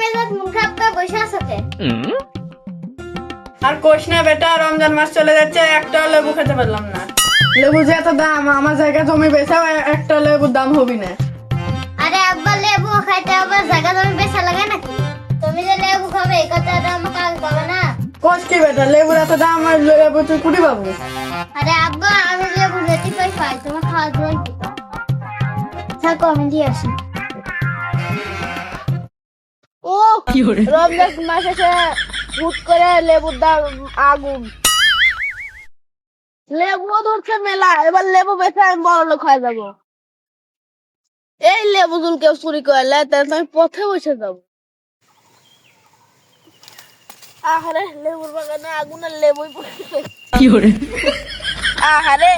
মেজাজ মুখ খারাপ করে বসে আছো কে? আর কোষ না বেটা, রমজান মাস চলে যাচ্ছে, একটা লেবু খেতে পারলাম না। লেবু যে এত দাম, আমার জায়গায় জমি বেচাও একটা লেবুর দাম হবি না। আরে আব্বা লেবু খাইতে আবার জায়গা জমি বেচা লাগে নাকি? তুমি যে লেবু খাবে এই কথা তো আমাকে আগে বলো না। কোষ কি বেটা, লেবুর এত দাম, আর লেবু তুই কুড়ি পাবো? আরে আব্বা আমি লেবু যেতে পাই তোমার খাওয়া জল থাকো আমি দিয়ে আসি। ও রমজান মাস এসে হুট করে লেবুর দাম আগুন। লেবুও ধরছে মেলা, এবার লেবু বেচে আমি বড় লোক হয়ে যাবো। এই লেবু জুল কেউ চুরি করলে তাহলে আমি পথে বসে যাবো। আহারে লেবুর বাগানে আগুনের লেবুই পড়ে। আহারে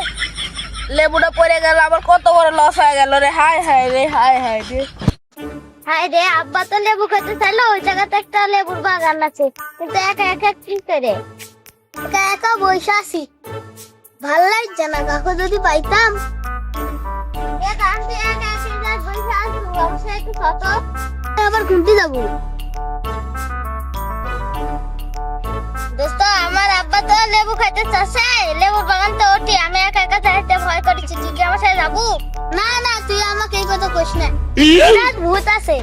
লেবুটা পড়ে গেল, আবার কত বড় লস হয়ে গেল রে। হায় হায় রে, হায় হায় রে। হায় রে আব্বা তো লেবু খেতে চাইলো, ওই জায়গাতে একটা লেবুর বাগান আছে, কিন্তু একা একা কি করে একা একা বসে আছি, ভাল লাগছে না। কাকু যদি পাইতাম আবার ঘুরতে যাবো। দোস্ত আমার আব্বা তো লেবু খাইতে চাচ্ছে, লেবুর বাগান তো ওঠে, আমি একা একা যাইতে ভয় করেছি। তুই কি আমার সাথে যাবো? না না তুই আমাকে এই কথা কইস না, ভূত আছে,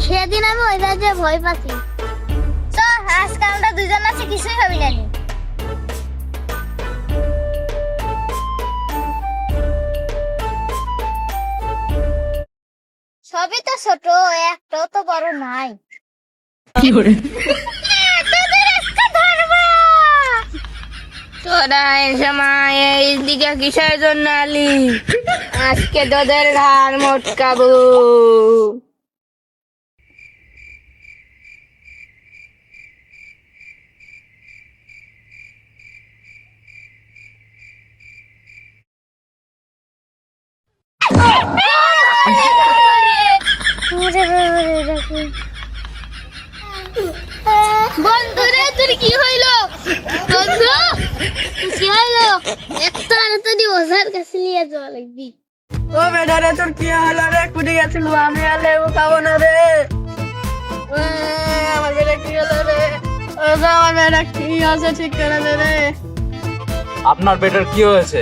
সেদিন আমি ওই রাজ্যে ভয় পাচ্ছি। তো আজকে আমরা দুজন আছে, কিছুই ভাবি না। সবই তো ছোট, একটাও তো বড় নাই। তোরা এই সময় এইদিকে কিসের জন্য আলি? আজকে তোদের ঘাড় মোটকাবো। বন্ধু রে তোর কি হইলো? বন্ধু কি হইলো? একটা তাড়াতাড়ি ওঝার কাছে নিয়ে যাওয়া লাগবি। ও বেটা রে, তোর কি হলো রে? কুড়ি গেছিল, আমি আর লেবু খাবো না রে। আমার বেটা কি হলো রে? আমার বেটা কি আছে, ঠিক করে দে রে। আপনার বেটার কি হয়েছে?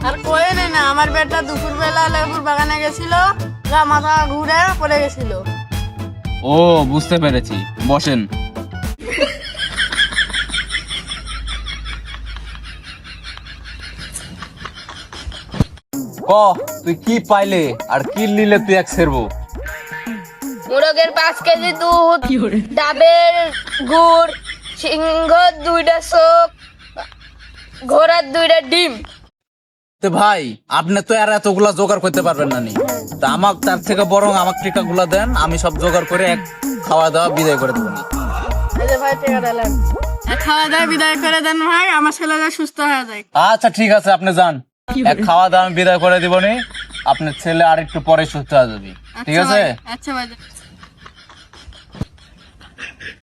আর কয়ে না, আমার বেটা দুপুর বেলা লেবুর বাগানে গেছিল, যা মাথা ঘুরে পড়ে গেছিল। ও বুঝতে পেরেছি, বসেন। ক তুই কি পাইলে আর কি নিলে তুই এক সেরবো? মোরগের 5 কেজি দুধ, ডাবের গুড়, সিংহর 2টা চোখ, ঘোড়ার 2টা ডিম। তো ভাই আপনি তো আর এতগুলা জোগাড় করতে পারবেন না নি, তা আমাক তার থেকে বরং আমাক টিকাগুলা দেন, আমি সব জোগাড় করে এক খাওয়া দাওয়া বিদায় করে দেবো নি। এই যে ভাই টিকা দিলেন, খাওয়া দাওয়া বিদায় করে দেন ভাই, আমার ছেলেটা সুস্থ হয়ে যায়। আচ্ছা ঠিক আছে, আপনি যান, এক খাওয়া দাওয়া আমি বিদায় করে দিব নি, আপনার ছেলে আর একটু পরে সুস্থ হয়ে যাবে। ঠিক আছে? আচ্ছা ভাই।